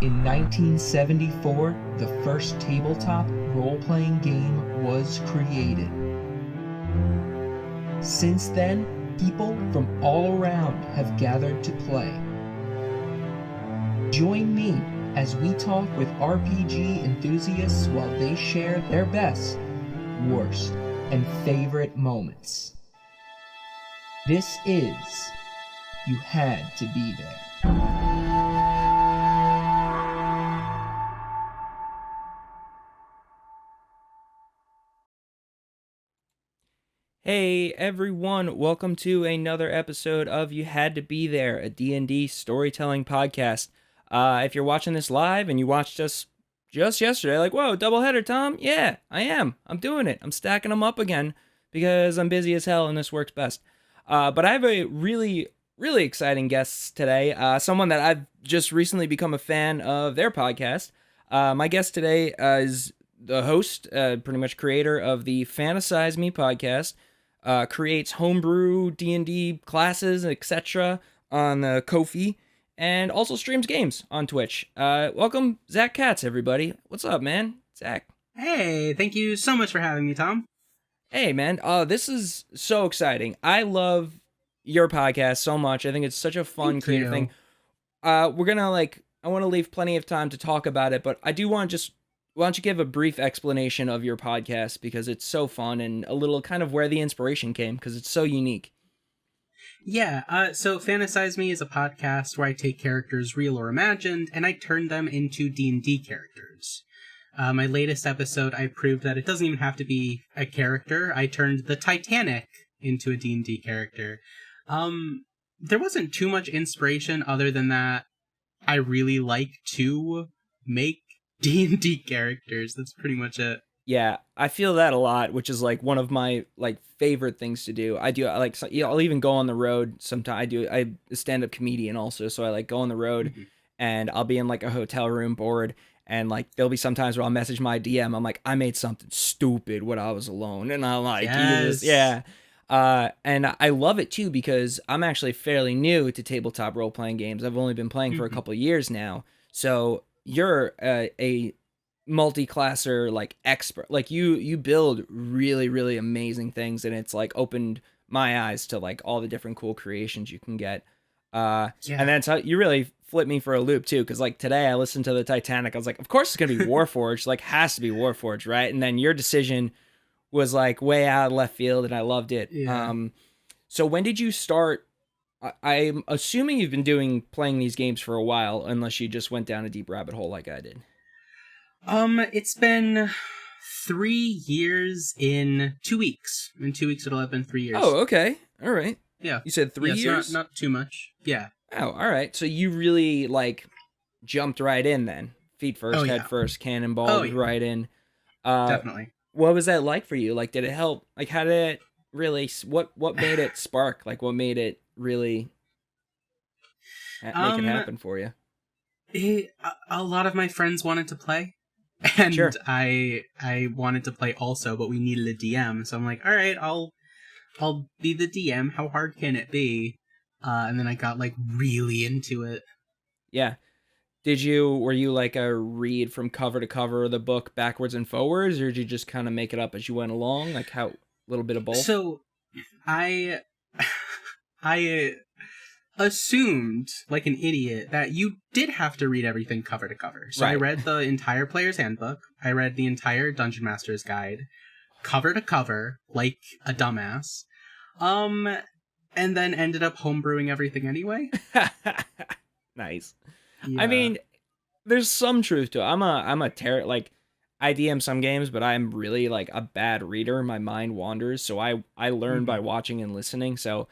In 1974, the first tabletop role-playing game was created. Since then, people from all around have gathered to play. Join me as we talk with RPG enthusiasts while they share their best, worst, and favorite moments. This is You Had to Be There. Hey everyone, welcome to another episode of You Had to Be There, a D&D storytelling podcast. If you're watching this live and you watched us just yesterday, like, whoa, doubleheader, Tom? Yeah, I am. I'm doing it. I'm stacking them up again because I'm busy as hell and this works best. But I have a really exciting guest today, someone that I've just recently become a fan of their podcast. My guest today is the host, pretty much creator of the Fantasize Me podcast. Creates homebrew D&D classes, etc. on Ko-fi, and also streams games on Twitch. Welcome, Zach Katz, everybody. What's up, man? Zach. Hey, thank you so much for having me, Tom. Hey, man. This is so exciting. I love your podcast so much. I think it's such a fun, creative thing. We're gonna, I want to leave plenty of time to talk about it, but I do want to why don't you give a brief explanation of your podcast, because it's so fun, and a little kind of where the inspiration came, because it's so unique. Yeah, so Fantasize Me is a podcast where I take characters real or imagined, and I turn them into D&D characters. My latest episode, I proved that it doesn't even have to be a character. I turned the Titanic into a D&D character. There wasn't too much inspiration other than that I really like to make D&D characters. That's pretty much it. Yeah, I feel that a lot, which is one of my favorite things to do. I'll even go on the road sometimes. I'm a stand-up comedian also, so I go on the road and I'll be in a hotel room bored, and there'll be sometimes where I'll message my DM. I'm like, I made something stupid when I was alone, and I'm like, yes. yeah. And I love it too, because I'm actually fairly new to tabletop role-playing games. I've only been playing for a couple of years now, so you're a multi-classer expert. You build really amazing things, and it's opened my eyes to all the different cool creations you can get. And that's how you really flip me for a loop too, because today I listened to the Titanic. I was like, of course it's gonna be Warforged. Has to be Warforged, right? And then your decision was way out of left field, and I loved it. So when did you start? I'm assuming you've been playing these games for a while, unless you just went down a deep rabbit hole like I did. It's been 3 years in 2 weeks. In 2 weeks it'll have been 3 years. Oh, okay. All right. Yeah. You said 3 years? Not too much. Yeah. Oh, all right. So you really jumped right in then. Feet first, head first, cannonballed right in. Definitely. What was that like for you? Did it help? How did it really, what made it spark? What made it really make it happen for you? A lot of my friends wanted to play, and sure. I wanted to play also, but we needed a DM, so I'm like, all right, I'll be the DM. How hard can it be? And then I got really into it. Yeah. Were you a read from cover to cover of the book backwards and forwards, or did you just kind of make it up as you went along? How, a little bit of both? So I assumed, like an idiot, that you did have to read everything cover to cover. So right. I read the entire Player's Handbook. I read the entire Dungeon Master's Guide, cover to cover, like a dumbass. And then ended up homebrewing everything anyway. Nice. Yeah. I mean, there's some truth to it. I'm a I DM some games, but I'm really a bad reader. My mind wanders, so I learn by watching and listening. So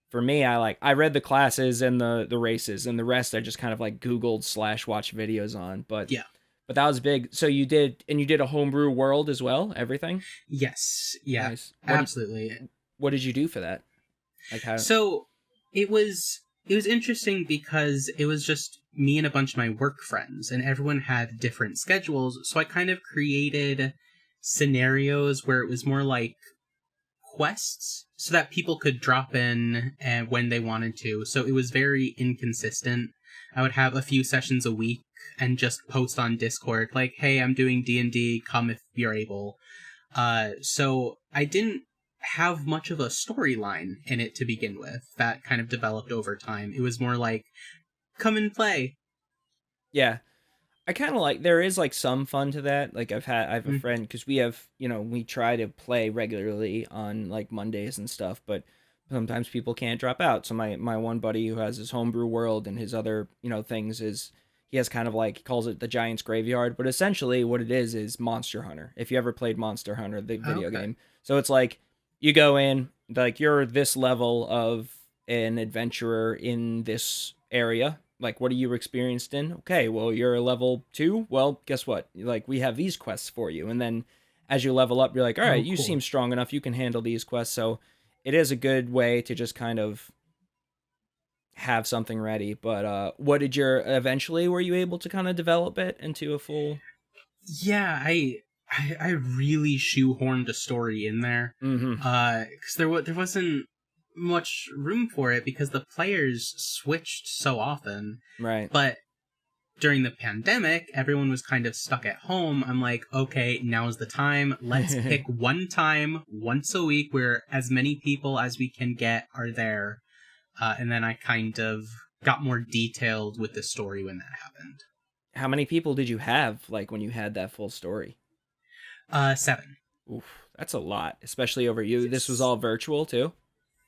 for me, I read the classes and the races, and the rest I just kind of Googled / watched videos on. But yeah, but that was big. So you did a homebrew world as well, everything? Yes. Yeah. Nice. Absolutely. What did you do for that? How? So it was interesting because it was just me and a bunch of my work friends, and everyone had different schedules. So I kind of created scenarios where it was more like quests so that people could drop in and when they wanted to. So it was very inconsistent. I would have a few sessions a week and just post on Discord, like, hey, I'm doing D&D, come if you're able. So I didn't have much of a storyline in it to begin with. That kind of developed over time. It was more like, come and play. Yeah. I kind of like, there is like some fun to that. Like I have a friend, because we have, we try to play regularly on like Mondays and stuff, but sometimes people can't drop out. So my one buddy who has his homebrew world and his other, things is, he has kind of like, he calls it the Giant's Graveyard, but essentially what it is Monster Hunter. If you ever played Monster Hunter, the video game. So it's like, you go in, like you're this level of an adventurer in this area. Like, what are you experienced in? Okay, well, you're level 2. Well, guess what? Like, we have these quests for you. And then as you level up, you're like, all right, you seem strong enough. You can handle these quests. So it is a good way to just kind of have something ready. But what did eventually were you able to kind of develop it into a full? Yeah, I really shoehorned a story in there. Because there wasn't much room for it because the players switched so often. Right. But during the pandemic, everyone was kind of stuck at home. I'm like, okay, now's the time. Let's pick one time once a week where as many people as we can get are there. And then I kind of got more detailed with the story when that happened. How many people did you have, like, when you had that full story? 7. Oof, that's a lot, especially over you. This was all virtual, too?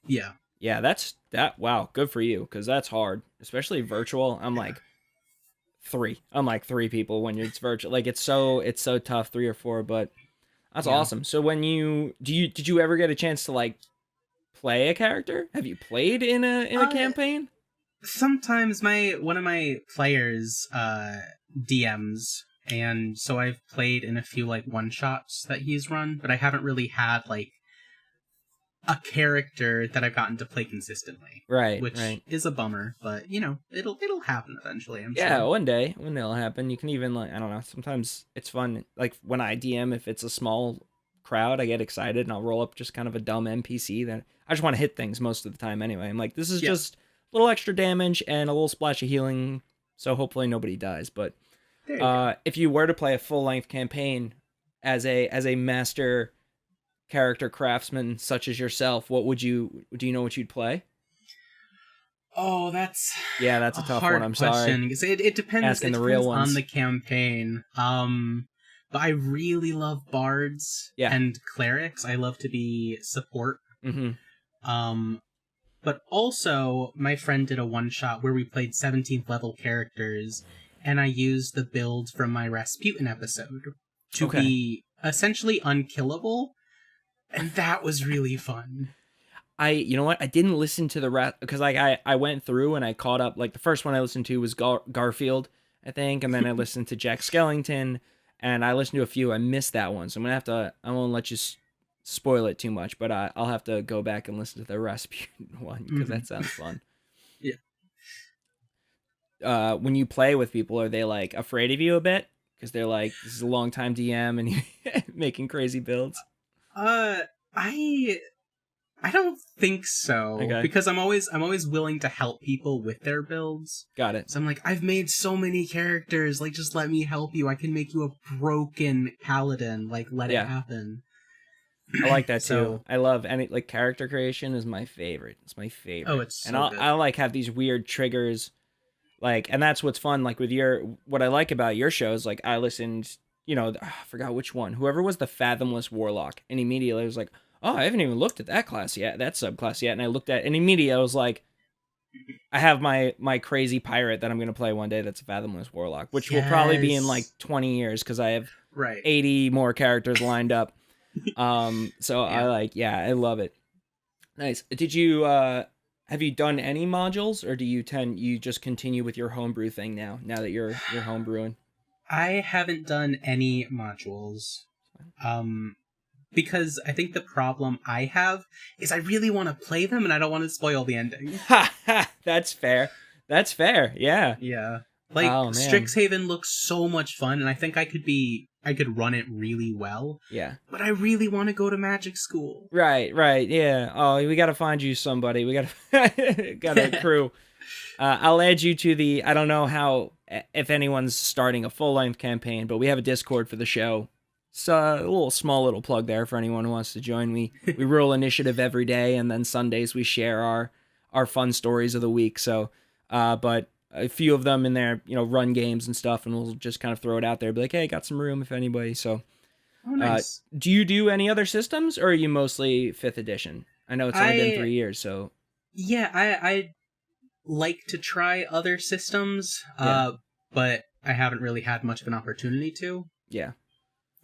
Yeah. Yeah, wow, good for you, because that's hard, especially virtual. I'm like 3. I'm like 3 people when it's virtual. Like, it's so tough, 3 or 4, but that's awesome. So when did you ever get a chance to, like, play a character? Have you played in a campaign? Sometimes one of my players DMs, and so I've played in a few like one-shots that he's run, but I haven't really had like a character that I've gotten to play consistently. Right, which is a bummer, but it'll happen eventually, I'm sure. Yeah, one day it'll happen. You can even, like, I don't know, sometimes it's fun, like when I DM, if it's a small crowd, I get excited and I'll roll up just kind of a dumb NPC that I just want to hit things most of the time anyway. I'm like, this is just a little extra damage and a little splash of healing, so hopefully nobody dies. But if you were to play a full-length campaign as a master character craftsman such as yourself, do you know what you'd play? Oh, that's a tough one. I'm question. Sorry. It depends. Asking the real ones on the campaign. But I really love bards and clerics. I love to be support. But also, my friend did a one-shot where we played 17th level characters, and I used the build from my Rasputin episode to be essentially unkillable, and that was really fun. You know what? I didn't listen to the because I went through and I caught up. Like, the first one I listened to was Garfield, I think, and then I listened to Jack Skellington, and I listened to a few. I missed that one, so I won't let you spoil it too much, but I'll have to go back and listen to the Rasputin one because that sounds fun. Yeah. When you play with people, are they like afraid of you a bit because they're like, this is a long time DM and you're making crazy builds? I don't think so. Because I'm always willing to help people with their builds. Got it. So I'm like, I've made so many characters, like, just let me help you. I can make you a broken paladin, like, let it happen. I like that too. I love any, like, character creation is my favorite. It's my favorite. Oh, it's so and good. I'll like have these weird triggers, like, and that's what's fun. Like with what I like about your shows, like I listened, I forgot which one. Whoever was the Fathomless Warlock, and immediately I was like, oh, I haven't even looked at that class yet, that subclass yet. And I looked at, and immediately I was like, I have my crazy pirate that I'm gonna play one day. That's a Fathomless Warlock, which will probably be in like 20 years because I have 80 more characters lined up. So I love it. Nice. Did you have you done any modules, or do you just continue with your homebrew thing now that you're homebrewing? I haven't done any modules. Because I think the problem I have is I really want to play them and I don't want to spoil the ending. That's fair. Yeah. Yeah. Like, Strixhaven looks so much fun, and I think I could run it really well. Yeah. But I really want to go to magic school. Right, yeah. Oh, we gotta find you somebody. We gotta got a crew. I'll add you to the, I don't know how, if anyone's starting a full-length campaign, but we have a Discord for the show. So a small little plug there for anyone who wants to join. We roll initiative every day, and then Sundays we share our fun stories of the week. So, but a few of them in there, run games and stuff, and we'll just kind of throw it out there, be like, hey, got some room if anybody. So, Oh, nice. Do you do any other systems, or are you mostly 5th edition? I know it's only been 3 years, so. Yeah, I like to try other systems, but I haven't really had much of an opportunity to. Yeah.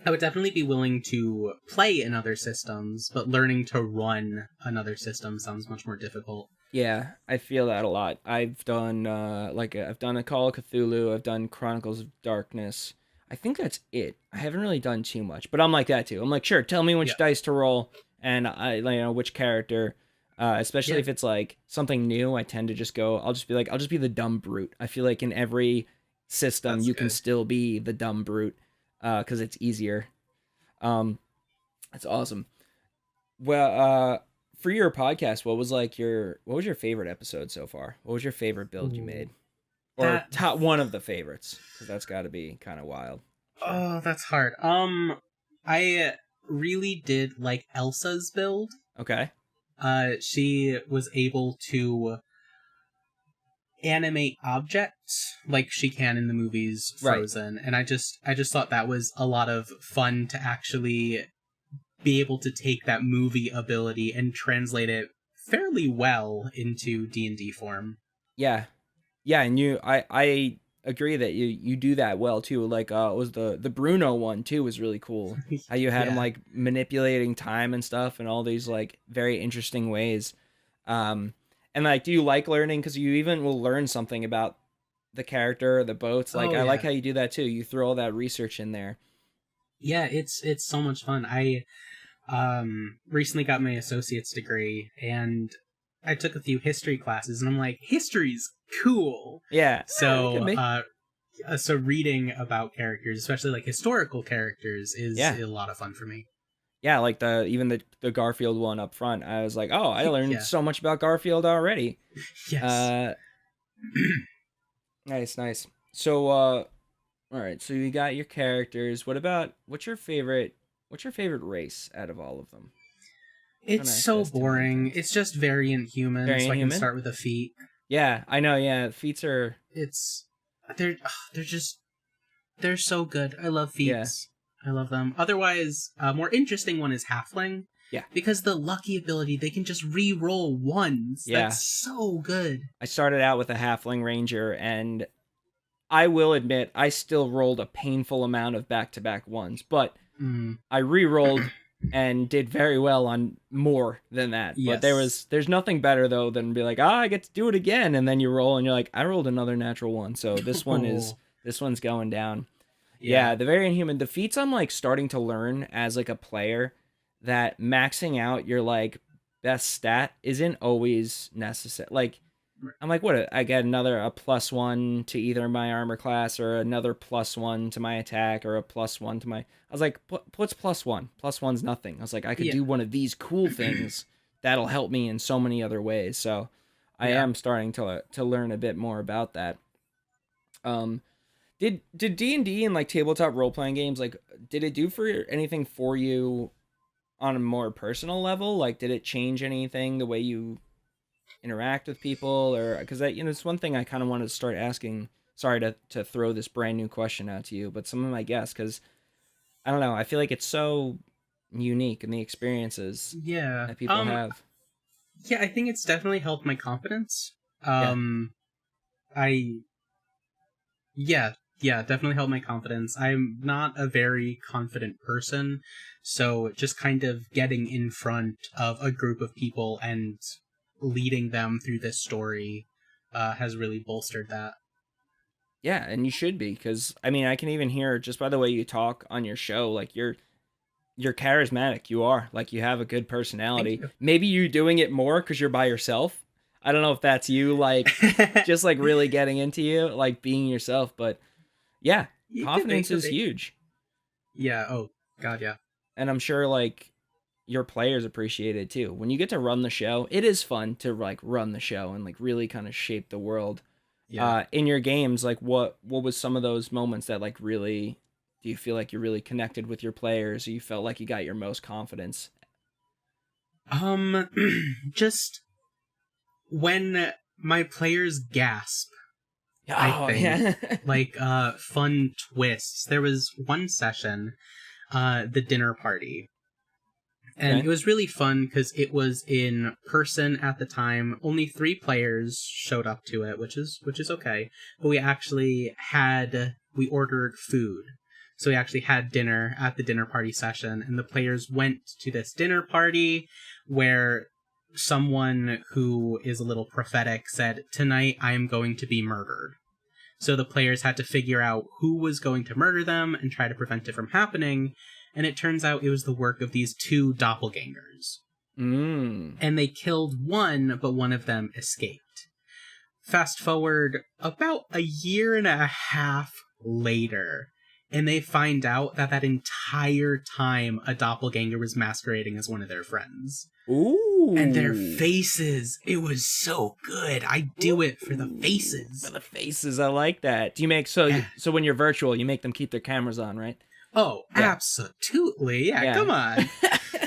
I would definitely be willing to play in other systems, but learning to run another system sounds much more difficult. Yeah, I feel that a lot. I've done I've done a Call of Cthulhu, I've done Chronicles of Darkness. I think that's it. I haven't really done too much, but I'm like that too. I'm like, sure, tell me which dice to roll, and which character. Especially if it's like something new, I tend to just go. I'll just be the dumb brute. I feel like in every system can still be the dumb brute. Because it's easier. That's awesome. Well, for your podcast, what was your favorite episode so far? What was your favorite build you made? Or top one of the favorites? Because that's got to be kind of wild. Oh, that's hard. I really did like Elsa's build. Okay. She was able to animate objects like she can in the movies Frozen, right. And I just thought that was a lot of fun to actually be able to take that movie ability and translate it fairly well into D&D form. Yeah, and I agree that you do that well too. Like was the Bruno one too was really cool. How you had him like manipulating time and stuff in all these like very interesting ways. And like, do you like learning? Because you even will learn something about the character, the boats. Like, I like how you do that too. You throw all that research in there. Yeah, it's so much fun. I recently got my associate's degree, and I took a few history classes, and I'm like, history's cool. Yeah. So, so reading about characters, especially like historical characters, is a lot of fun for me. Yeah, like the Garfield one up front. I was like, oh, I learned so much about Garfield already. Yes. Nice. So, all right. So you got your characters. What's your favorite race out of all of them? It's so boring. It's just variant human. I can start with the feet. Yeah, I know. Yeah, feats are. They're so good. I love feats. Yeah. I love them. Otherwise, a more interesting one is Halfling. Yeah. Because the lucky ability, they can just re-roll ones. Yeah. That's so good. I started out with a Halfling Ranger, and I will admit, I still rolled a painful amount of back-to-back ones, but I re-rolled and did very well on more than that. Yes. But there's nothing better, though, than be like, I get to do it again, and then you roll, and you're like, I rolled another natural one, so this one's going down. Yeah, the variant human, the feats I'm like starting to learn as like a player that maxing out your like best stat isn't always necessary. Like I'm like, what? I get a +1 to either my armor class or another +1 to my attack or a +1 to my. I was like, what's +1? +1's nothing. I was like, I could do one of these cool things that'll help me in so many other ways. So I am starting to learn a bit more about that. Did D&D and like tabletop role-playing games, like, did it do anything for you on a more personal level? Like, did it change anything, the way you interact with people? Or, because it's one thing I kind of wanted to start asking. Sorry to throw this brand new question out to you, but some of my guests, because, I don't know, I feel like it's so unique in the experiences that people have. Yeah, I think it's definitely helped my confidence. Definitely helped my confidence. I'm not a very confident person, so just kind of getting in front of a group of people and leading them through this story has really bolstered that. Yeah, and you should be, because, I mean, I can even hear, just by the way you talk on your show, like, you're charismatic. You are. Like, you have a good personality. Maybe you're doing it more because you're by yourself. I don't know if that's you, like, just, like, really getting into you, like, being yourself, but... Yeah, confidence is huge. Yeah, oh, God, yeah. And I'm sure, like, your players appreciate it too. When you get to run the show, it is fun to like run the show and like really kind of shape the world. Yeah. In your games, like what was some of those moments that like really, do you feel like you really connected with your players, or you felt like you got your most confidence? Just when my players gasp. Oh, I think. yeah. Like fun twists. There was one session, the dinner party. And Okay. it was really fun because it was in person at the time. Only 3 players showed up to it, which is okay. But we ordered food. So we actually had dinner at the dinner party session, and the players went to this dinner party where someone who is a little prophetic said, "Tonight I am going to be murdered." So the players had to figure out who was going to murder them and try to prevent it from happening. And it turns out it was the work of these 2 doppelgangers. And they killed one, but one of them escaped. Fast forward about a year and a half later, and they find out that entire time a doppelganger was masquerading as one of their friends. Ooh. And their faces, it was so good. I do it for the faces. For the faces, I like that. Do you make so when you're virtual, you make them keep their cameras on, right? Oh, yeah. Absolutely. Yeah, come on.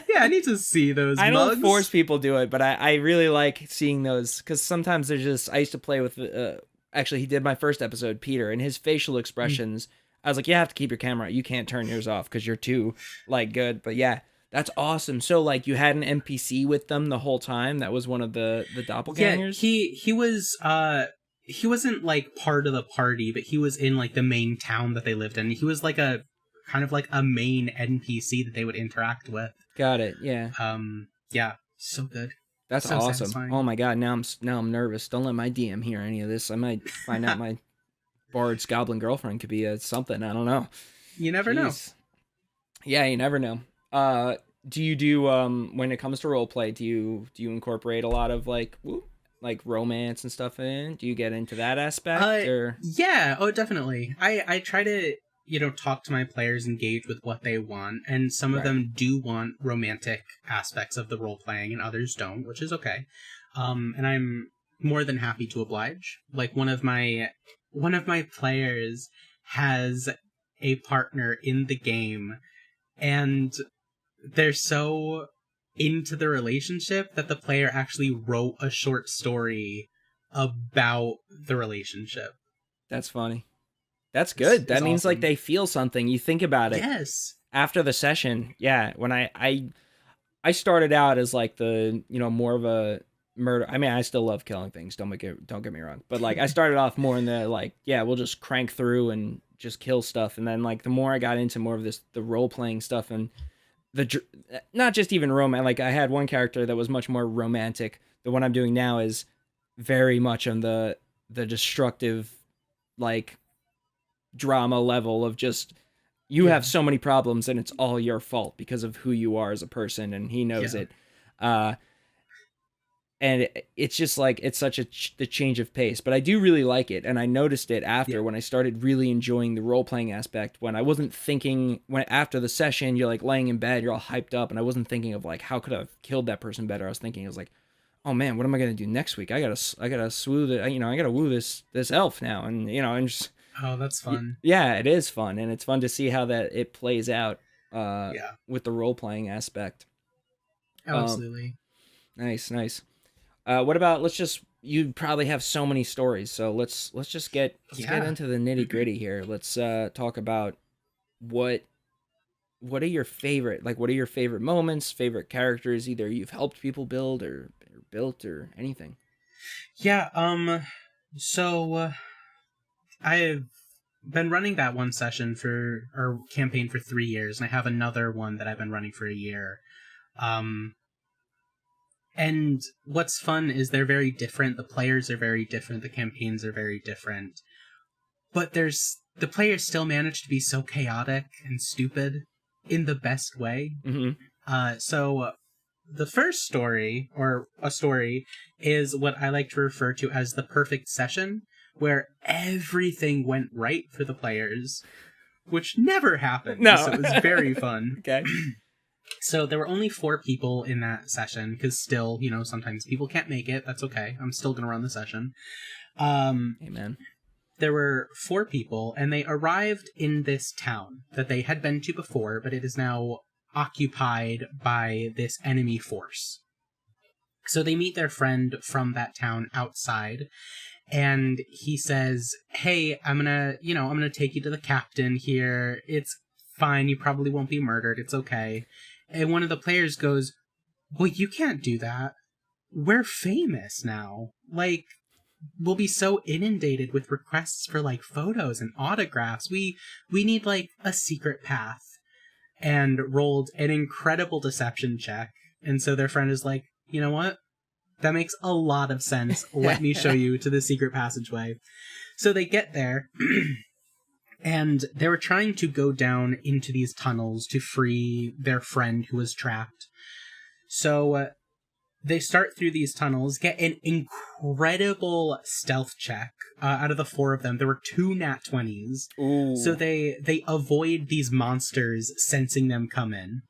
Yeah, I need to see those I mugs. don't force people to do it, but I really like seeing those, because sometimes they're just, I used to play with, actually, he did my first episode, Peter, and his facial expressions, I was like, you have to keep your camera. You can't turn yours off because you're too, like, good. But yeah, that's awesome. So, like, you had an NPC with them the whole time? That was one of the doppelgangers? Yeah, he wasn't, like, part of the party, but he was in, like, the main town that they lived in. He was, like, kind of like a main NPC that they would interact with. Got it. Yeah. Yeah, so good. That's so awesome. satisfying. Oh my god, now I'm nervous. Don't let my DM hear any of this. I might find out my Bard's goblin girlfriend could be something. I don't know. You never know. Yeah, you never know. Do you do when it comes to roleplay? Do you incorporate a lot of like romance and stuff in? Do you get into that aspect? Or yeah, definitely. I try to talk to my players, engage with what they want, and some of them do want romantic aspects of the role playing, and others don't, which is okay. And I'm more than happy to oblige. Like one of my players has a partner in the game, and they're so into the relationship that the player actually wrote a short story about the relationship. That's funny. That's good. That means awesome. like they feel something. You think about it. Yes. After the session, yeah. When I started out as like the more of a murder. I mean, I still love killing things. Don't get me wrong. But like I started off more in the like, yeah, we'll just crank through and just kill stuff. And then like the more I got into more of the role playing stuff and not just even romance. Like I had one character that was much more romantic. The one I'm doing now is very much on the destructive, like drama level of just you have so many problems and it's all your fault because of who you are as a person, and he knows it. And it's just like it's such the change of pace, but I do really like it, and I noticed it after when I started really enjoying the role playing aspect. When I wasn't thinking, when after the session you're like laying in bed, you're all hyped up, and I wasn't thinking of like how could I have killed that person better. I was like, oh man, what am I gonna do next week? I gotta swoo the I gotta woo this elf now, and and just that's fun. Yeah, it is fun, and it's fun to see how that it plays out with the role playing aspect. Absolutely. Nice. What about you probably have so many stories, so let's just get into the nitty gritty here. Let's talk about what are your favorite moments, favorite characters, either you've helped people build or built or anything. Yeah, so I've been running that one session or campaign for 3 years, and I have another one that I've been running for a year. And what's fun is they're very different. The players are very different. The campaigns are very different. But the players still manage to be so chaotic and stupid in the best way. Mm-hmm. So the first story, or a story, is what I like to refer to as the perfect session, where everything went right for the players, which never happened. No. So it was very fun. Okay. So there were only 4 people in that session, because still, sometimes people can't make it. That's okay. I'm still going to run the session. Amen. There were 4 people, and they arrived in this town that they had been to before, but it is now occupied by this enemy force. So they meet their friend from that town outside, and he says, "Hey, I'm gonna take you to the captain here. It's fine. You probably won't be murdered. It's okay." And one of the players goes, "Well, you can't do that. We're famous now. Like, we'll be so inundated with requests for, like, photos and autographs. We need, like, a secret path." And rolled an incredible deception check. And so their friend is like, "You know what? That makes a lot of sense. Let me show you to the secret passageway." So they get there, and they were trying to go down into these tunnels to free their friend who was trapped. So they start through these tunnels, get an incredible stealth check. Out of the 4 of them, there were 2 nat 20s. Ooh. So they avoid these monsters sensing them come in.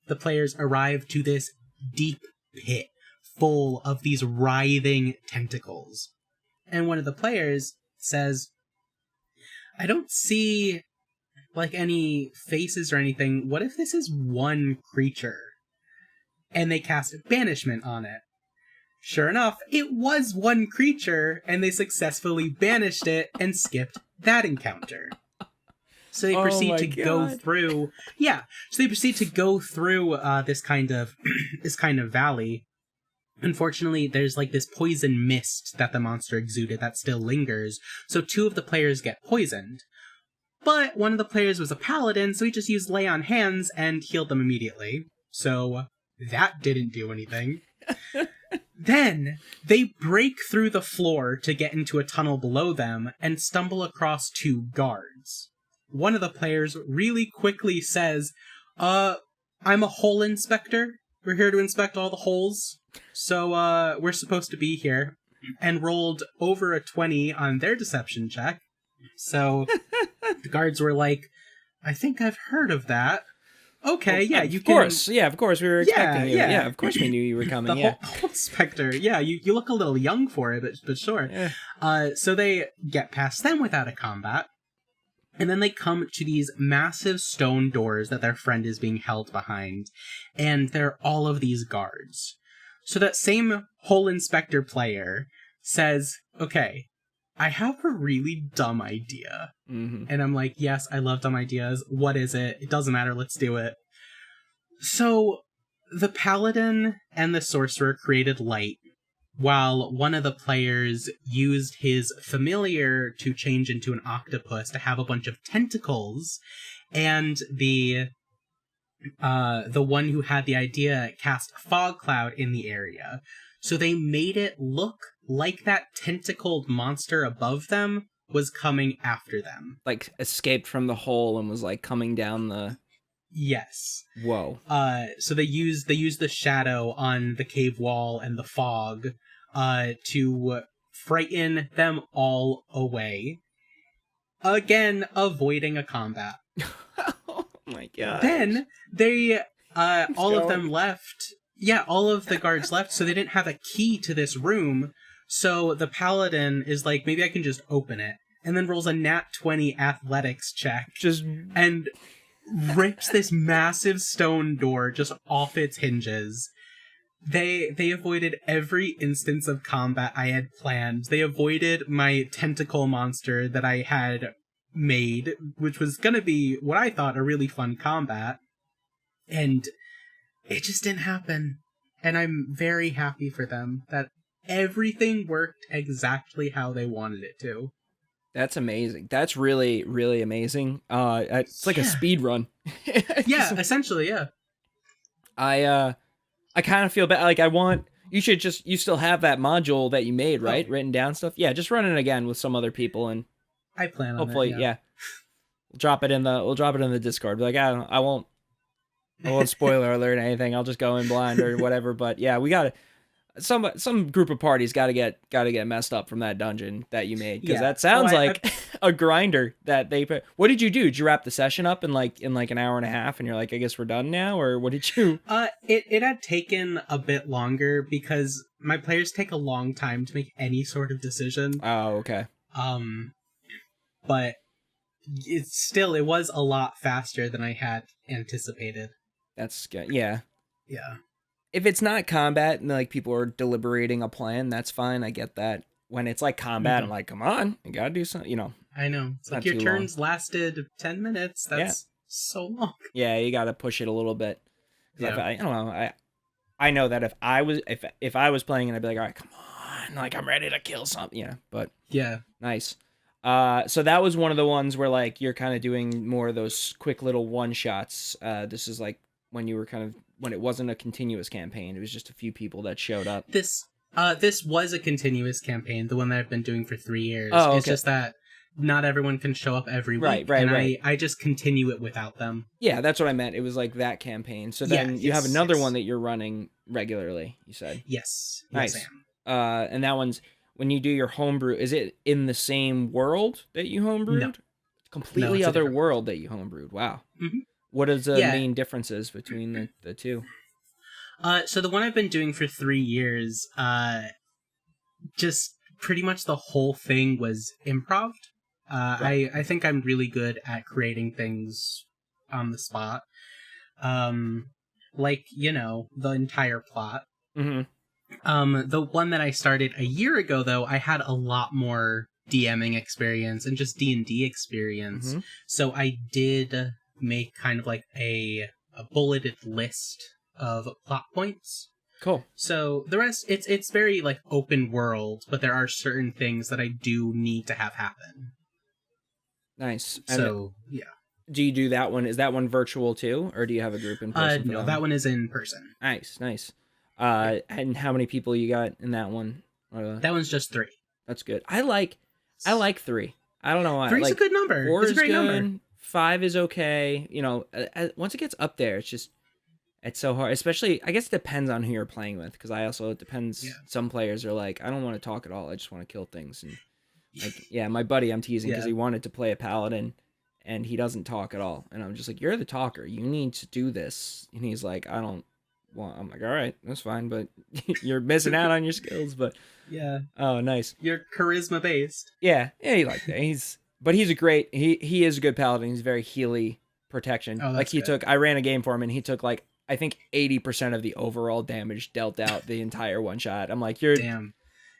The players arrive to this deep pit full of these writhing tentacles. And one of the players says, "I don't see, like, any faces or anything. What if this is one creature?" And they cast banishment on it. Sure enough, it was one creature, and they successfully banished it and skipped that encounter. So they proceed to go through. Yeah, so they proceed to go through this kind of valley. Unfortunately, there's like this poison mist that the monster exuded that still lingers. So 2 of the players get poisoned. But one of the players was a paladin, so he just used lay on hands and healed them immediately. So that didn't do anything. Then they break through the floor to get into a tunnel below them and stumble across 2 guards. One of the players really quickly says, "I'm a hole inspector. We're here to inspect all the holes. So we're supposed to be here." And rolled over a 20 on their deception check. So the guards were like, "I think I've heard of that. Okay, yeah, you can..." Of course, we were expecting you. Yeah, of course we knew you were coming, the whole inspector. Yeah, you look a little young for it, but sure. Yeah. So they get past them without a combat, and then they come to these massive stone doors that their friend is being held behind, and there are all of these guards. So that same whole inspector player says, "Okay, I have a really dumb idea." Mm-hmm. And I'm like, "Yes, I love dumb ideas. What is it? It doesn't matter. Let's do it." So the paladin and the sorcerer created light, while one of the players used his familiar to change into an octopus to have a bunch of tentacles, and the one who had the idea cast fog cloud in the area. So they made it look like that tentacled monster above them was coming after them. Like, escaped from the hole and was, like, coming down the... Yes. Whoa. So they used the shadow on the cave wall and the fog to frighten them all away. Again, avoiding a combat. Oh my god. Then they all of them left. Yeah, all of the guards left, so they didn't have a key to this room. So the paladin is like, "Maybe I can just open it," and then rolls a nat 20 athletics check. And rips this massive stone door just off its hinges. They avoided every instance of combat I had planned. They avoided my tentacle monster that I had made, which was going to be what I thought a really fun combat. And it just didn't happen. And I'm very happy for them that everything worked exactly how they wanted it to. That's amazing. That's really, really amazing. It's like a speed run. Yeah, essentially, yeah. I kind of feel bad. Like, you still have that module that you made, right? Written down stuff. Yeah, just run it again with some other people, and I plan on hopefully, it, yeah. We'll drop it in the Discord. Be like, I won't spoiler alert anything. I'll just go in blind or whatever. But yeah, we got it. some group of parties got to get messed up from that dungeon that you made, because Yeah. that sounds Oh, like a grinder that they put. What did you do? Did you wrap the session up in like an hour and a half, and you're like, I guess we're done now, or what did you? It had taken a bit longer because my players take a long time to make any sort of decision. Oh, okay. But it was a lot faster than I had anticipated. That's good. Yeah. Yeah. If it's not combat and like people are deliberating a plan, that's fine. I get that. When it's like combat, I'm like, come on, you gotta do something. I know. It's like your turns lasted 10 minutes. That's so long. Yeah, you gotta push it a little bit. Yeah. I don't know. I know that if I was playing it, I'd be like, all right, come on, like I'm ready to kill something. Yeah, but yeah, nice. So that was one of the ones where like you're kind of doing more of those quick little one shots. This is like when you were when it wasn't a continuous campaign. It was just a few people that showed up. This was a continuous campaign, the one that I've been doing for 3 years. Oh, okay. It's just that not everyone can show up every week. Right. I just continue it without them. Yeah, that's what I meant. It was like that campaign. So then you have another one that you're running regularly, you said? Yes. Nice. Yes, I am. And that one's, when you do your homebrew, is it in the same world that you homebrewed? No. Completely No, other world that you homebrewed. Wow. Mm-hmm. What is the main differences between the two? So the one I've been doing for 3 years, just pretty much the whole thing was improv. I think I'm really good at creating things on the spot. Like, the entire plot. Mm-hmm. The one that I started a year ago, though, I had a lot more DMing experience and just D&D experience. Mm-hmm. So I did make kind of like a bulleted list of plot points. Cool. So the rest, it's very like open world, but there are certain things that I do need to have happen. Nice. So, yeah. Do you do that one? Is that one virtual too, or do you have a group in person? No, that one is in person. Nice. And how many people you got in that one? That one's just 3. That's good. I like 3. I don't know why. 3's a good number. 4 it's a is great good. number. 5 is okay. Once it gets up there, it's so hard. Especially, I guess it depends on who you're playing with. Because it depends. Yeah. Some players are like, I don't want to talk at all. I just want to kill things. And like, yeah, my buddy, I'm teasing because he wanted to play a paladin, and he doesn't talk at all. And I'm just like, you're the talker. You need to do this. And he's like, I don't. Well, I'm like, all right, that's fine, but you're missing out on your skills. But yeah. Oh, nice. You're charisma based. Yeah, he like that. He's a great. He is a good paladin. He's very Healy protection. Oh, that's good. I ran a game for him, and he took like I think 80% of the overall damage dealt out the entire one shot. I'm like, you're damn.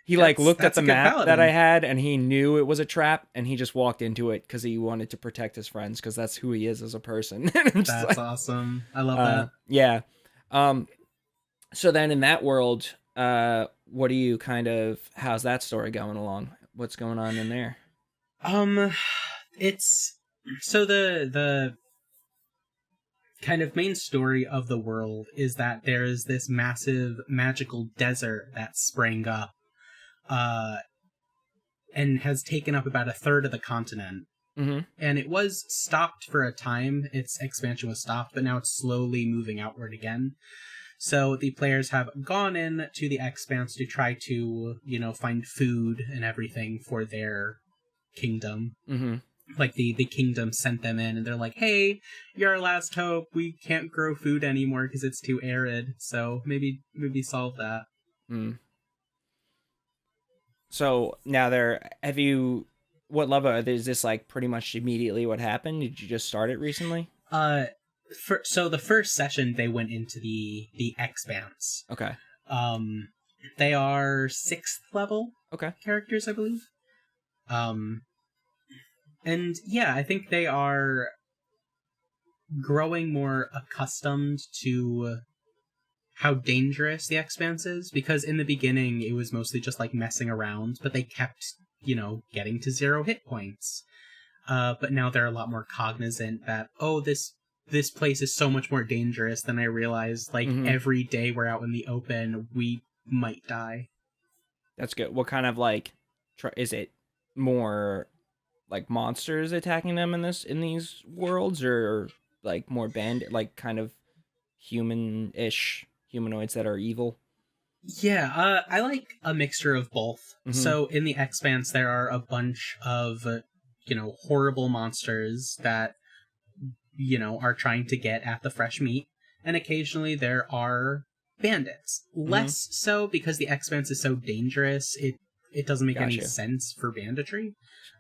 He looked at the map paladin that I had, and he knew it was a trap, and he just walked into it because he wanted to protect his friends, because that's who he is as a person. That's awesome. I love that. Yeah. So then in that world, what do you how's that story going along? What's going on in there? It's so the kind of main story of the world is that there is this massive magical desert that sprang up, and has taken up about a third of the continent. Mm-hmm. And it was stopped for a time. Its expansion was stopped, but now it's slowly moving outward again. So the players have gone in to the expanse to try to, find food and everything for their kingdom. Mm-hmm. Like the kingdom sent them in, and they're like, hey, you're our last hope. We can't grow food anymore because it's too arid. So maybe solve that. Mm. So now what level is this, like pretty much immediately what happened? Did you just start it recently? So the first session they went into the expanse. Okay. They are 6th level characters, I believe. And yeah, I think they are growing more accustomed to how dangerous the expanse is, because in the beginning it was mostly just like messing around, but they kept, getting to 0 hit points. But now they're a lot more cognizant that, this place is so much more dangerous than I realized. Like, every day we're out in the open, we might die. That's good. What kind of is it more like monsters attacking them in these worlds, or like more kind of humanoids that are evil? Yeah, I like a mixture of both. Mhm. So in the Expanse, there are a bunch of, horrible monsters that, are trying to get at the fresh meat. And occasionally there are bandits. Less so because the Expanse is so dangerous, it doesn't make any Gotcha. sense for banditry.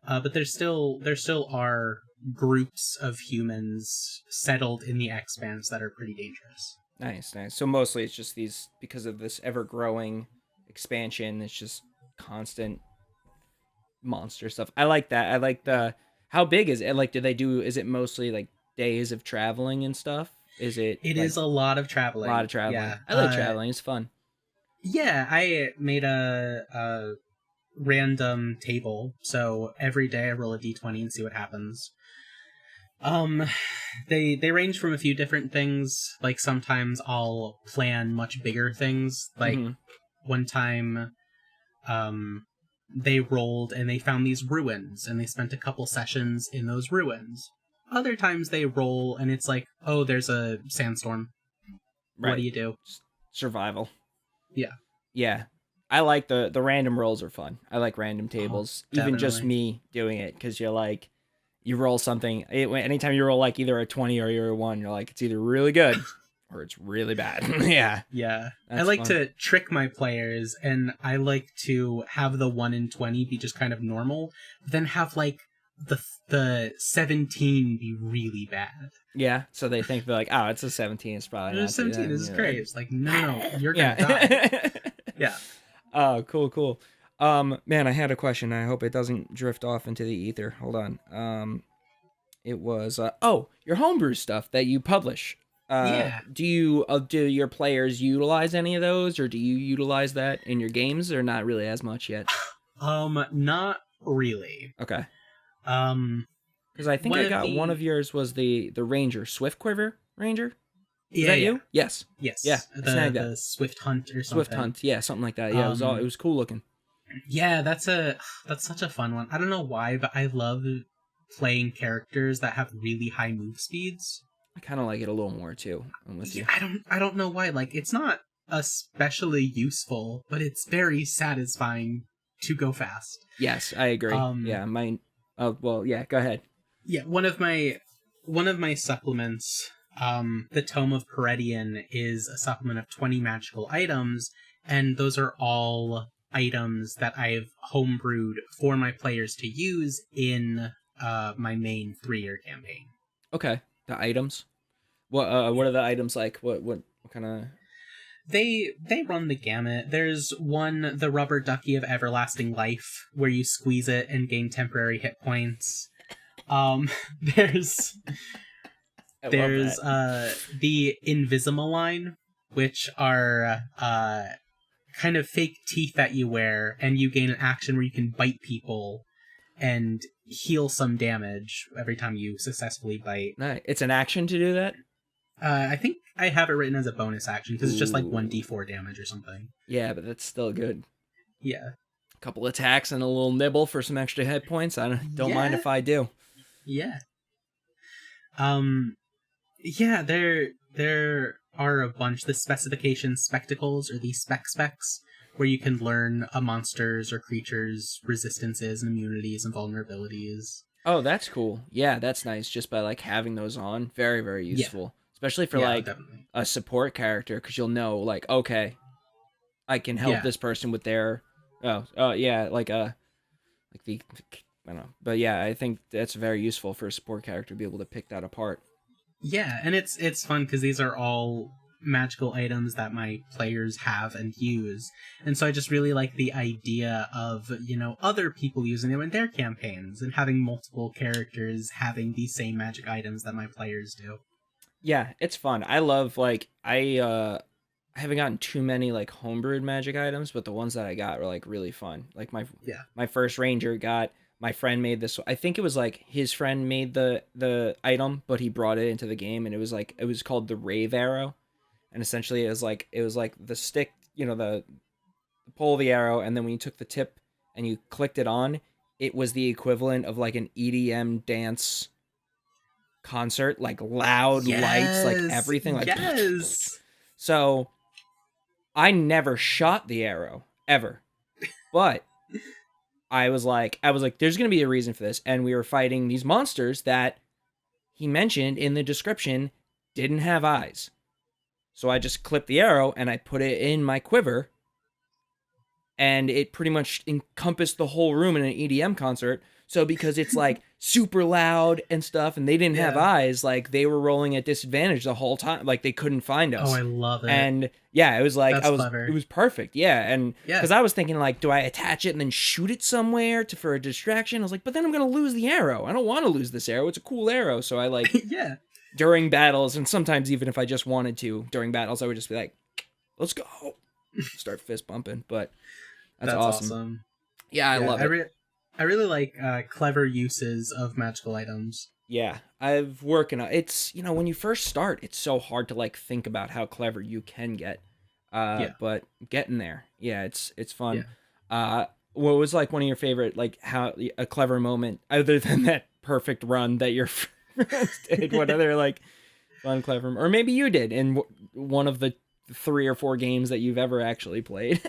But there still are groups of humans settled in the Expanse that are pretty dangerous. Nice. So mostly it's just these, because of this ever-growing expansion, it's just constant monster stuff. I like that. I like how big is it? Like, is it mostly like days of traveling and stuff? Is it? It is a lot of traveling. A lot of traveling. Yeah. I like traveling. It's fun. Yeah, I made a random table, so every day I roll a d20 and see what happens. They range from a few different things. Like sometimes I'll plan much bigger things. Like one time, they rolled and they found these ruins and they spent a couple sessions in those ruins. Other times they roll and it's like, oh, there's a sandstorm. Right. What do you do? Survival. Yeah. Yeah. I like the random rolls are fun. I like random tables. Even just me doing it, because you're like, you roll something. Anytime you roll like either a 20 or you're a 1, you're like, it's either really good or it's really bad. Yeah. Yeah. I like to trick my players, and I like to have the 1 in 20 be just kind of normal, but then have like the 17 be really bad. Yeah. So they think, they're like, oh, it's a 17. It's probably not 17. This is great. It's like, no, you're going to die. Yeah. Oh, cool. Man, I had a question. I hope it doesn't drift off into the ether. Hold on. It was your homebrew stuff that you publish. Yeah. Do your players utilize any of those, or do you utilize that in your games, or not really as much yet? Not really. Okay. Because I think I got one of yours was the Ranger, Swift Quiver Ranger. Is that you? Yes. Yes. Yeah. The Swift Hunt or something. Swift Hunt. Yeah, something like that. Yeah, it was cool looking. Yeah, that's such a fun one. I don't know why, but I love playing characters that have really high move speeds. I kind of like it a little more too. I'm with you. I don't know why. Like, it's not especially useful, but it's very satisfying to go fast. Yes, I agree. Yeah, mine. Oh well, yeah. Go ahead. Yeah, one of my supplements. The Tome of Peridian is a supplement of 20 magical items, and those are all items that I've homebrewed for my players to use in my main 3-year campaign. Okay, the items. What are the items like? What kind of? They run the gamut. There's one, the Rubber Ducky of Everlasting Life, where you squeeze it and gain temporary hit points. There's the Invisimalign, which are kind of fake teeth that you wear, and you gain an action where you can bite people and heal some damage every time you successfully bite. Nice. It's an action to do that? I think I have it written as a bonus action, because it's just like 1d4 damage or something. Yeah, but that's still good. Yeah. A couple attacks and a little nibble for some extra hit points. I don't mind if I do. Yeah. Yeah, there are a bunch. The specification spectacles, or the specs, where you can learn a monster's or creature's resistances and immunities and vulnerabilities. Oh, that's cool. Yeah, that's nice. Just by like having those on, very, very useful. Yeah. Especially for definitely. A support character, because you'll know, like, okay, I can help this person with their I don't know. But yeah, I think that's very useful for a support character to be able to pick that apart. Yeah, and it's fun because these are all magical items that my players have and use. And so I just really like the idea of, other people using them in their campaigns and having multiple characters having these same magic items that my players do. Yeah, it's fun. I love, I haven't gotten too many, homebrewed magic items, but the ones that I got were, really fun. Like, my first ranger my friend made this. I think it was, his friend made the item, but he brought it into the game, and it was called the Rave Arrow. And essentially, it was like the stick, the pull of the arrow, and then when you took the tip and you clicked it on, it was the equivalent of, an EDM dance concert, loud lights, everything, yes. So I never shot the arrow ever, but I was like, there's going to be a reason for this. And we were fighting these monsters that he mentioned in the description didn't have eyes. So I just clipped the arrow and I put it in my quiver, and it pretty much encompassed the whole room in an EDM concert. So because it's like super loud and stuff, and they didn't have eyes, like they were rolling at disadvantage the whole time. Like they couldn't find us. Oh, I love it. And yeah, it was like, clever. It was perfect. Yeah. And because I was thinking like, do I attach it and then shoot it somewhere for a distraction? I was like, but then I'm going to lose the arrow. I don't want to lose this arrow. It's a cool arrow. So I like, during battles, and sometimes even if I just wanted to during battles, I would just be like, let's go. Start fist bumping. But that's awesome. Yeah, I love it. I really like clever uses of magical items. Yeah, I've working on it's, when you first start, it's so hard to like think about how clever you can get. But getting there, it's fun. Yeah. What was like one of your favorite, like how a clever moment other than that perfect run that your friends did? What other like fun, clever, or maybe you did in one of the 3 or 4 games that you've ever actually played?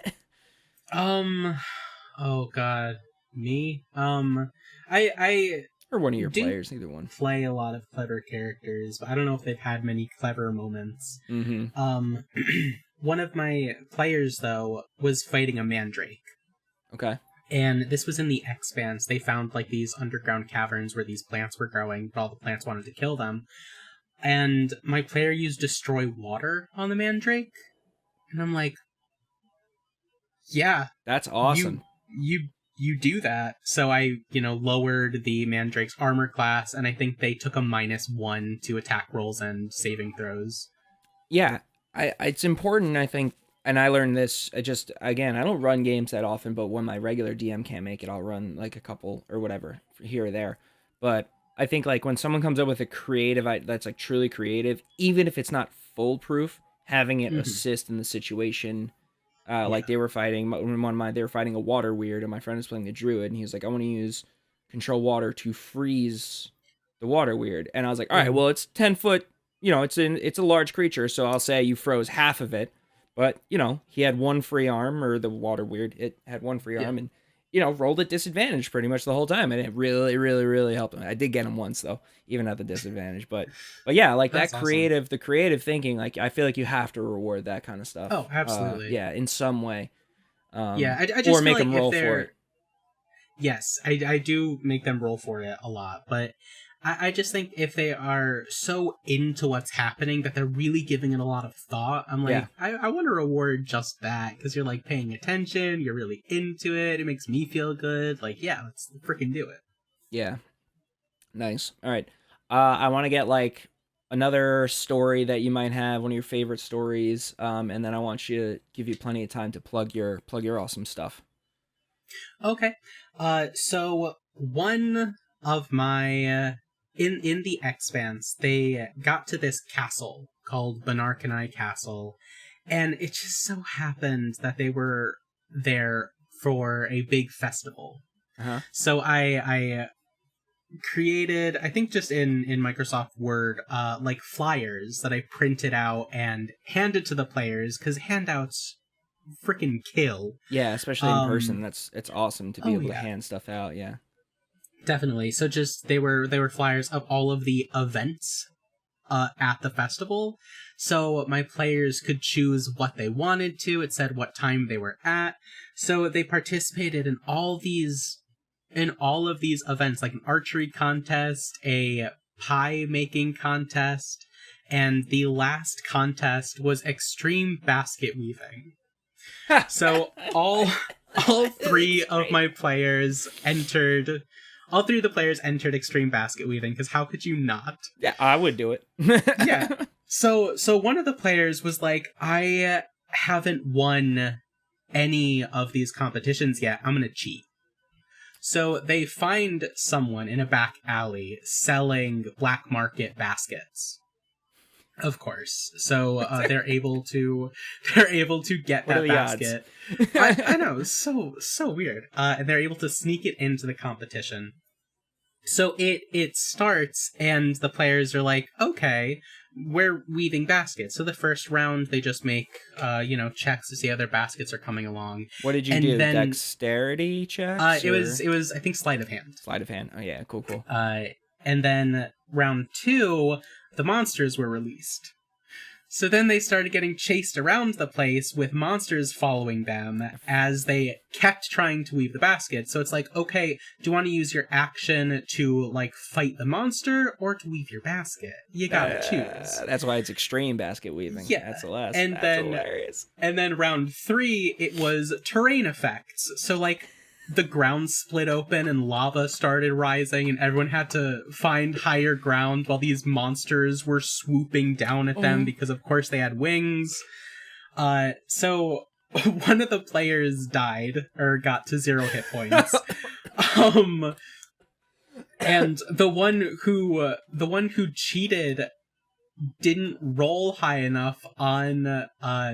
Oh God. Me? I or one of your players, either one. Play a lot of clever characters, but I don't know if they've had many clever moments. Mm-hmm. One of my players, though, was fighting a mandrake. Okay. And this was in the Expanse. They found, like, these underground caverns where these plants were growing, but all the plants wanted to kill them. And my player used Destroy Water on the mandrake. And I'm like, yeah. That's awesome. You do that. So I, lowered the Mandrake's armor class, and I think they took a -1 to attack rolls and saving throws. Yeah, it's important, I think, and I learned this, I don't run games that often, but when my regular DM can't make it, I'll run like a couple or whatever here or there. But I think like when someone comes up with a creative, that's like truly creative, even if it's not foolproof, having it assist in the situation. Like they were fighting, they were fighting a water weird, and my friend was playing the druid, and he was like, I want to use control water to freeze the water weird. And I was like, all right, well, it's 10 foot, it's a large creature, so I'll say you froze half of it. But, he had 1 free arm, or the water weird, it had 1 free arm, and, rolled at disadvantage pretty much the whole time. And it really, really, really helped him. I did get him once, though, even at the disadvantage. But yeah, like that's awesome. The creative thinking, like I feel like you have to reward that kind of stuff. Oh, absolutely. In some way. I just or make them roll for it. Yes, I do make them roll for it a lot, but I just think if they are so into what's happening that they're really giving it a lot of thought, I'm like, I want to reward just that, because you're like paying attention, you're really into it, it makes me feel good, like, yeah, let's freaking do it. Yeah. Nice. All right. I want to get like another story that you might have, one of your favorite stories, and then I want you to give you plenty of time to plug your awesome stuff. Okay. So one of my in the Expanse, they got to this castle called Zack and I Castle, and it just so happened that they were there for a big festival. So I created, I think just in Microsoft Word, like flyers that I printed out and handed to the players, because handouts freaking kill. Yeah, especially in person. It's awesome to be able to hand stuff out. Yeah, definitely. So just they were flyers of all of the events at the festival, so my players could choose what they wanted to. It said what time they were at, so they participated in all of these events, like an archery contest, a pie making contest, and the last contest was extreme basket weaving. So all 3 of my players entered. All 3 of the players entered extreme basket weaving, because how could you not? Yeah, I would do it. Yeah. So one of the players was like, I haven't won any of these competitions yet. I'm gonna cheat. So they find someone in a back alley selling black market baskets. Of course. So they're able to get that basket. I know, so weird. And they're able to sneak it into the competition. So it starts, and the players are like, okay, we're weaving baskets. So the first round, they just make, checks to see how their baskets are coming along. What did you do? Then, dexterity checks? It was, I think, sleight of hand. Sleight of hand. Oh, yeah, cool. And then round 2, the monsters were released. So then they started getting chased around the place with monsters following them as they kept trying to weave the basket. So it's like, okay, do you want to use your action to, like, fight the monster or to weave your basket? You gotta choose. That's why it's extreme basket weaving. Yeah. That's hilarious. And then round 3, it was terrain effects. So, like, the ground split open and lava started rising and everyone had to find higher ground while these monsters were swooping down at them because of course they had wings. So one of the players died or got to 0 hit points. And the one who cheated didn't roll high enough on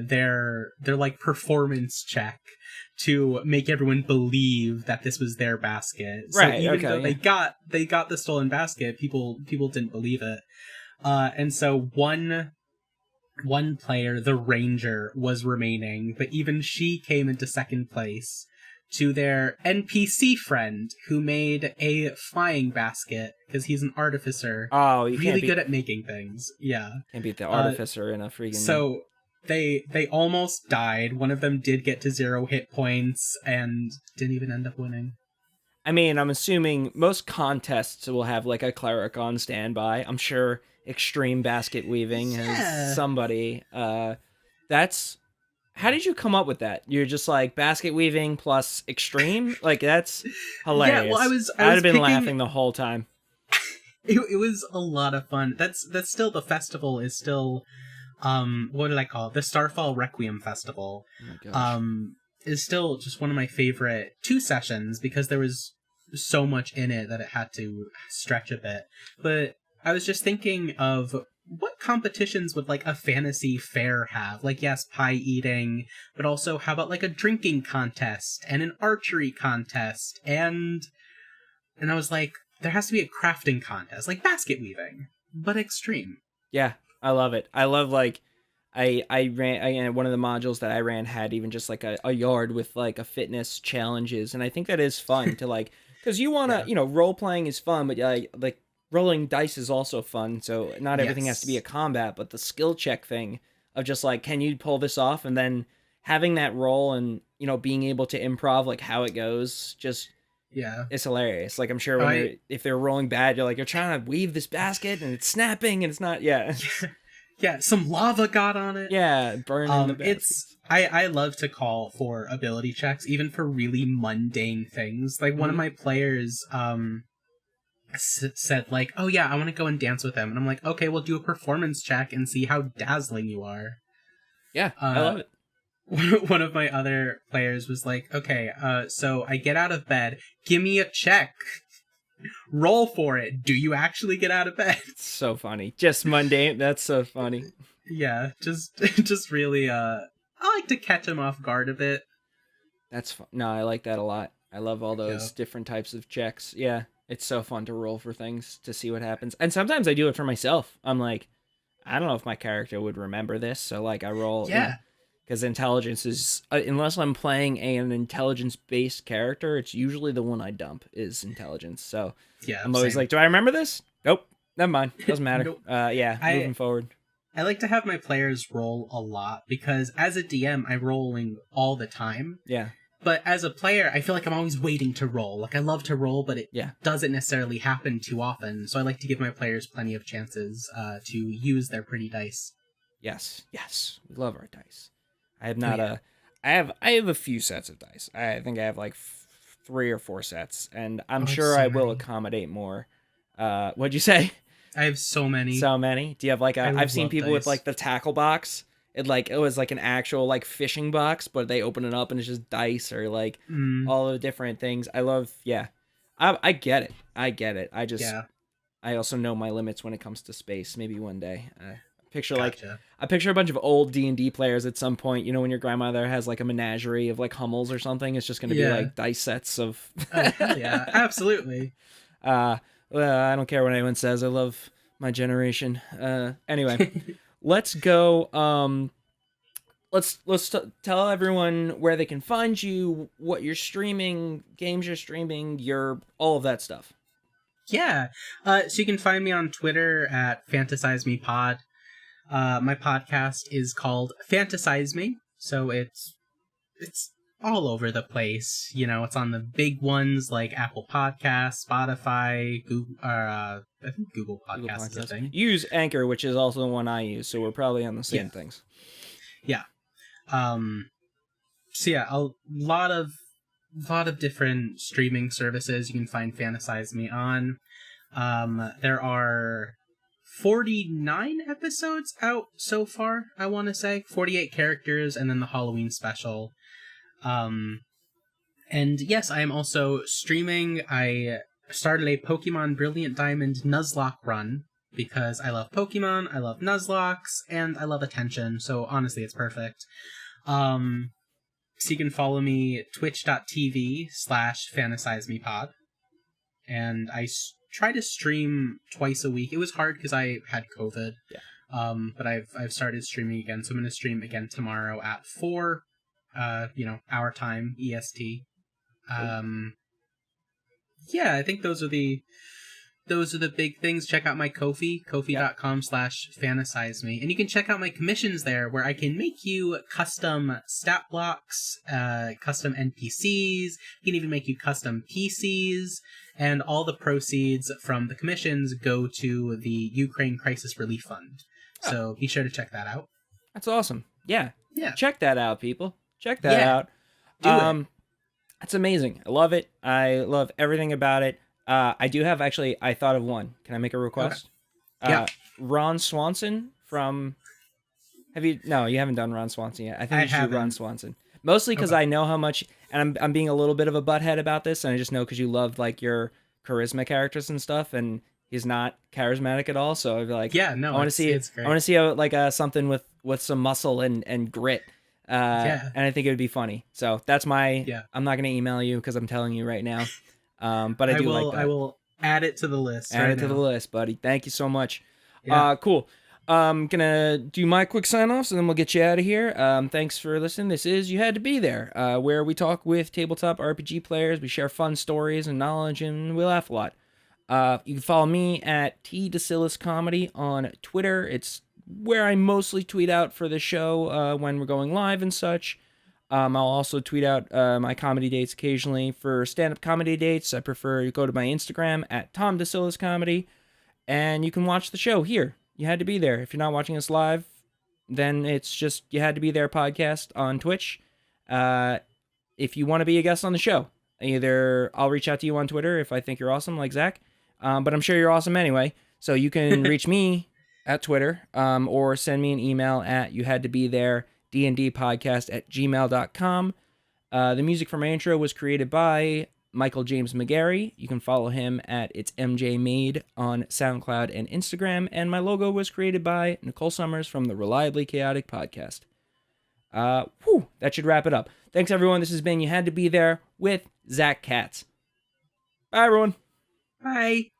their like performance check to make everyone believe that this was their basket. So even though they got the stolen basket, people didn't believe it. And so one player, the ranger, was remaining, but even she came into second place to their NPC friend who made a flying basket because he's an artificer. Oh, you really good at making things. Yeah. Can't beat the artificer in a freaking... So they almost died. One of them did get to 0 hit points and didn't even end up winning. I mean, I'm assuming most contests will have like a cleric on standby. I'm sure Extreme Basket Weaving has somebody. That's... How did you come up with that? You're just like basket weaving plus extreme? Like, that's hilarious. Yeah, well, I'd have been laughing the whole time. It was a lot of fun. That's still, the festival is still, what did I call it? The Starfall Requiem Festival. Oh my gosh. Is still just one of my favorite 2 sessions because there was so much in it that it had to stretch a bit. But I was just thinking of what competitions would like a fantasy fair have? Like, yes, pie eating, but also how about like a drinking contest and an archery contest? And I was like, there has to be a crafting contest, like basket weaving, but extreme. Yeah, I love it. I love like I ran one of the modules that I ran had even just like a yard with like a fitness challenges, and I think that is fun to like, because you want to role playing is fun, but like rolling dice is also fun, so not everything has to be a combat, but the skill check thing of just like, can you pull this off? And then having that roll and, being able to improv like how it goes, just, it's hilarious. Like, I'm sure when if they're rolling bad, you're trying to weave this basket and it's snapping and it's not, yeah, some lava got on it. Yeah, burning the basket. I love to call for ability checks, even for really mundane things. Like, one of my players, said like, oh yeah, I want to go and dance with him, and I'm like, okay, we'll do a performance check and see how dazzling you are. Yeah, I love it. One of my other players was like, okay, so I get out of bed, give me a check, roll for it, do you actually get out of bed? It's so funny, just mundane. That's so funny. Yeah, just really I like to catch him off guard a bit. That's fun. No, I like that a lot. I love all those different types of checks. Yeah. It's so fun to roll for things to see what happens. And sometimes I do it for myself. I'm like, I don't know if my character would remember this. So like I roll. Yeah. Because intelligence is, unless I'm playing an intelligence-based character, it's usually the one I dump is intelligence. So yeah, I'm always like, do I remember this? Nope. Never mind. Doesn't matter. Nope. Moving forward. I like to have my players roll a lot because as a DM, I'm rolling all the time. Yeah. But as a player, I feel like I'm always waiting to roll. Like, I love to roll, but it doesn't necessarily happen too often. So I like to give my players plenty of chances to use their pretty dice. Yes. We love our dice. I have not I have a few sets of dice. I think I have like 3 or 4 sets, and I'm sure I will accommodate more. What'd you say? I have so many. So many? Do you have like I've seen people dice with like the tackle box. It was like an actual like fishing box, but they open it up and it's just dice or like all the different things. I love, I get it. I also know my limits when it comes to space. Maybe one day. I picture a bunch of old D&D players at some point. When your grandmother has like a menagerie of like Hummels or something, it's just going to be like dice sets of. Yeah, absolutely. I don't care what anyone says. I love my generation. Anyway, let's go. Let's tell everyone where they can find you, what you're streaming, games you're streaming, all of that stuff. Yeah. So you can find me on Twitter at Fantasize Me Pod. My podcast is called Fantasize Me, so it's all over the place. You know, it's on the big ones like Apple Podcasts, Spotify, Google, I think Google Podcasts is a thing. Use Anchor, which is also the one I use, so we're probably on the same things. Yeah. So yeah, a lot of different streaming services you can find Fantasize Me on. There are 49 episodes out so far, I want to say. 48 characters, and then the Halloween special. And yes, I am also streaming. I started a Pokemon Brilliant Diamond Nuzlocke run, because I love Pokemon, I love Nuzlocks, and I love attention, so honestly, it's perfect. So you can follow me twitch.tv/fantasizemepod. And I try to stream twice a week. It was hard because I had COVID. Yeah. But I've started streaming again, so I'm going to stream again tomorrow at 4, our time, EST. Yeah, I think those are the big things. Check out my Ko-fi, kofi.com/fantasize me. And you can check out my commissions there, where I can make you custom stat blocks, custom NPCs. You can even make you custom PCs. And all the proceeds from the commissions go to the Ukraine Crisis Relief Fund. So be sure to check that out. That's awesome. Yeah. Yeah. Check that out, people. Check that out. Do it. It's amazing. I love it. I love everything about it. I do have, actually, I thought of one. Can I make a request? Okay. Yeah. Ron Swanson from... No, you haven't done Ron Swanson yet. I think you should do Ron Swanson. Mostly because I know how much... And I'm being a little bit of a butthead about this, and I just know because you love, like, your charisma characters and stuff, and he's not charismatic at all, so I'd be like... Yeah, no, it's great. I want to see something with some muscle and grit. And I think it would be funny. So that's my... Yeah. I'm not going to email you because I'm telling you right now. But I do like that. I will add it to the list. Add it to the list, buddy. Thank you so much. Yeah. Cool. I'm gonna do my quick sign-offs, and then we'll get you out of here. Thanks for listening. This is You Had to Be There, where we talk with tabletop RPG players. We share fun stories and knowledge, and we laugh a lot. You can follow me at TDecilis Comedy on Twitter. It's where I mostly tweet out for the show when we're going live and such. I'll also tweet out my comedy dates occasionally. For stand-up comedy dates, I prefer you go to my Instagram at TomDecilis Comedy, and you can watch the show here. You Had to Be There. If you're not watching us live, then it's just You Had to Be There podcast on Twitch. If you want to be a guest on the show, either I'll reach out to you on Twitter if I think you're awesome, like Zach, but I'm sure you're awesome anyway, so you can reach me at Twitter, or send me an email at youdtobethere@gmail.com. The music for my intro was created by Michael James McGarry. You can follow him at It's MJ Made on SoundCloud and Instagram, and my logo was created by Nicole Summers from the Reliably Chaotic Podcast. That should wrap it up. Thanks, everyone. This has been You Had to Be There with Zach Katz. Bye, everyone. Bye.